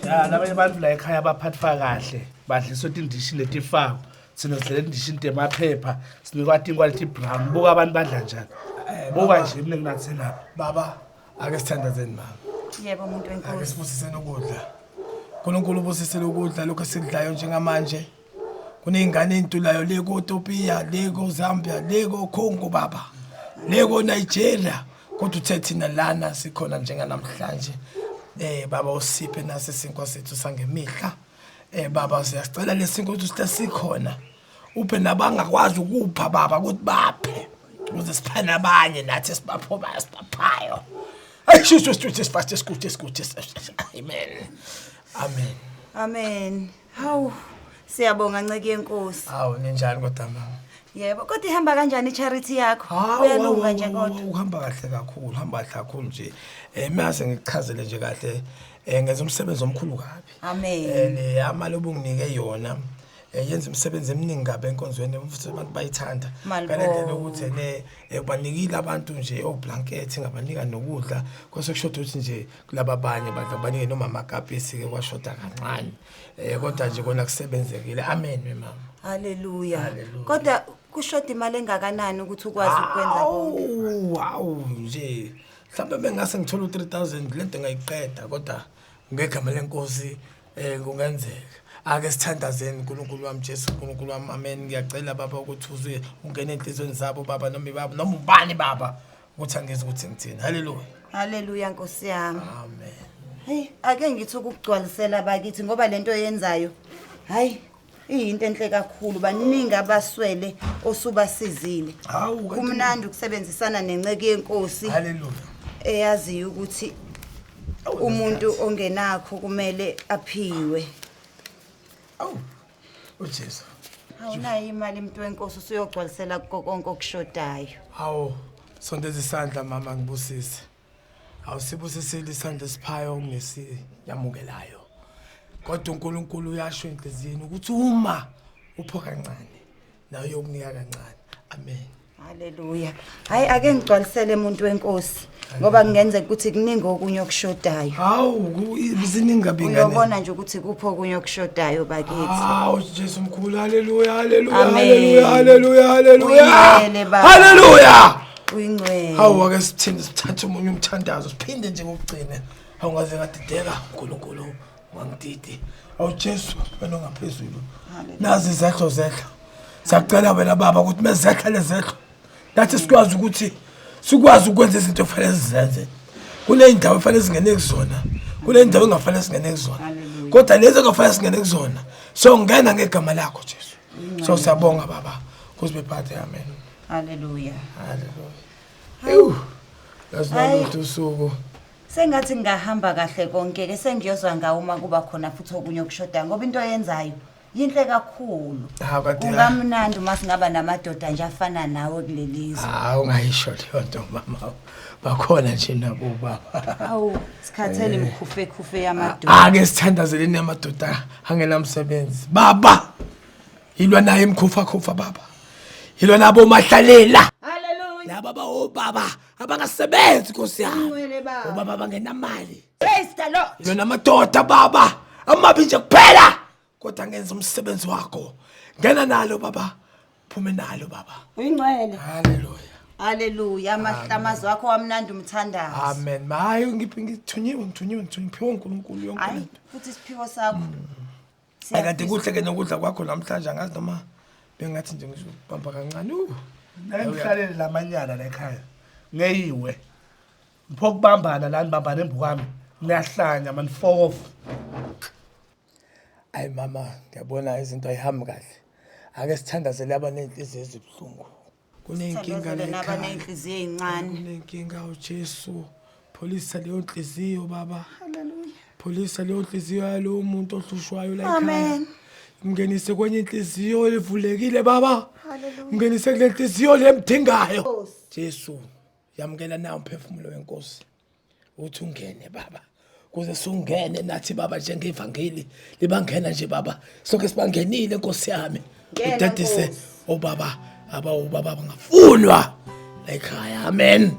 Ya labanye abantu la ekhaya baphathwa kahle badlisa indishi letifako sino sidlela indishi emaphepha sinikwa quality brown buka abantu badla njani buka nje mina nginathi lapha Baba ake sithandazeni mama. Yebo umuntu Ake wenkosi. sibusiseni ukudla. uNkulunkulu ubusisele ukudla lokho esikudlayo njengamanje. Kunezingane ezintulayo le koTopiya, le koZambia, le koCongo baba. Le koNigeria. Kodwa uthe thina lana sikhona njenganamhlanje. Baba usiphe nase sinkwa sethu sangemihla. Baba siyacela lesinkwa ukuthi sikhona. Uphe nabangakwazi ukupha baba ukuthi baphe. Ukuze siphane abanye nathi sibaphoba sibaphayo. Amen. Amen. Amen. Hawu siyabonga nceke yenkosi. Hawu ninjani kodwa mama? Yebo kodwa ihamba kanjani i-charity yakho? Uyalunga nje kodwa. Uhamba kahle kakhulu, uhamba kahle kakhulu nje. Mase ngichazele nje kahle ngenza umsebenzi omkhulu kabi. Amen. Le amali obunginike yona yenza umsebenzi eminingi kabi enkonzweni futhi abantu bayithanda. Kanti ukuthi banikile abantu nje oblanket ngabanika nokudla kwasekushoda ukuthi nje kulaba abanye abantu abanike noma amakapisi ke kwashoda kancane. Kodwa nje kona kusebenzekile. Amen mama. Hallelujah. Kodwa kushoda imali engakanani ukuthi ukwazi ukwenza konke? Wow nje. Mhlawumbe bengase ngithola u3000 lento ngayiqeda kodwa ngegama lenkosi kungenzeka. Ake sithandazeni uNkulunkulu wami Jesu uNkulunkulu wami amen ngiyacela baba ukuthi uze ungene enhlizweni zabo baba noma ibaba noma ubani baba ukuthi angeze ukuthi ngithini. Haleluya. Haleluya Nkosi yami. Amen. Hey ake ngithi ukugcwalisela bakithi ngoba lento yenzayo hayi iyinto enhle kakhulu baningi abaswele osubasizile. Kumnandi ukusebenzisana nenceke yenkosi. Haleluya. Eyaziyo ukuthi umuntu ongenakho kumele aphiwe. uJesu. Awunayo imali umuntu wenkosi usuyogcwalisela konke okushodayo. Hawu sondeza isandla mama ngibusise. Awusibusisile isandla siphayo ngesiyamukelayo. Kodwa uNkulunkulu uyasho enhliziyeni ukuthi uma upho kancane nayo yokunika kancane. Amen. Haleluya. Hayi ake ngigcwalisele umuntu wenkosi ngoba kungenzeka ukuthi kuningi okunye okushodayo. Hawu iziningi ngabingane. Uyabona nje ukuthi kupho okunye okushodayo bakithi. Hawu Jesu mkhulu. Haleluya. Haleluya. Amen. Haleluya. Haleluya. Haleluya. Haleluya. Uyingcwele. Hawu ake sithinde sithathe umunye umthandazo siphinde nje ngokugcina. Awungaze ngadideka uNkulunkulu wangididi. Awu Jesu wena ongaphezulu. Nazi izehlo zehla. Siyacela wena baba ukuthi mezehla lezehlo. Nathi sikwazi ukuthi sikwazi ukwenza izinto efanele sizenze. Kule indawo efanele singene kuzona. Kule indawo engafanele singene kuzona. Kodwa lezi engafanele singene kuzona. So ngena ngegama lakho Jesu. So siyabonga baba. Kuze bephathe amen. Haleluya. Haleluya. Lasinalo usuku. Sengathi ngahamba kahle konke ke sengiyozwa ngawo uma kuba khona futhi okunye okushodayo ngoba into yenzayo yinhle kakhulu. Ungamnandi uma singaba namadoda nje afana nawe kulelizwe. Ungayisho leyo nto mama. Bakhona nje nabo baba. Awu sikhathele imkhufekhufe yamadoda. Ake sithandazeleni amadoda angenamsebenzi. Baba. Yilwa naye imkhufa baba. Yilwa nabo mahlalela. Haleluya. Laba baba abangasebenzi Nkosi yami. Baba abangenamali. Praise the Lord. Yilwa namadoda baba. Amabi nje kuphela. Kodwa ngenza umsebenzi wakho. Ngena nalo baba. Phume nalo baba. Uyingcwele. Haleluya. Haleluya. Amahlamazo wakho wamnandi umthandazo. Amen. Hayi ngithunyiwe ngiphiwe uNkulunkulu yonke Hayi into. futhi isiphiwo sakho. Kanti kuhle ke nokudla kwakho namhlanje angazi noma bengathi nje ngisho bamba kancane. Ngihlalele lamanyana la ekhaya. Ngeyiwe. Mpho kubambana la nibambana embukami. Niyahlanya man FOFO. Ay mama ngiyabona izinto ayihambi kahle. Ake sithandazele abanenhliziyo ezibhlungu. Kunenkinga la ekhaya. Abanenhliziyo ezincane. Kunenkinga uJesu. Pholisa leyo nhliziyo baba. Haleluya. Pholisa leyo nhliziyo yalo muntu ohlushwayo la ekhaya. Amen. Ngenise kwenye inhliziyo evulekile baba. Haleluya. Ngenise kule nhliziyo lemdingayo. Jesu yamukela nawo umphefumulo wenkosi. Uthi ungene baba. Kuze sungene nathi baba njengevangeli libangena nje baba. Sonke sibangenile Nkosi yami. Udadise obaba abawubaba bangafunwa la ekhaya. Amen.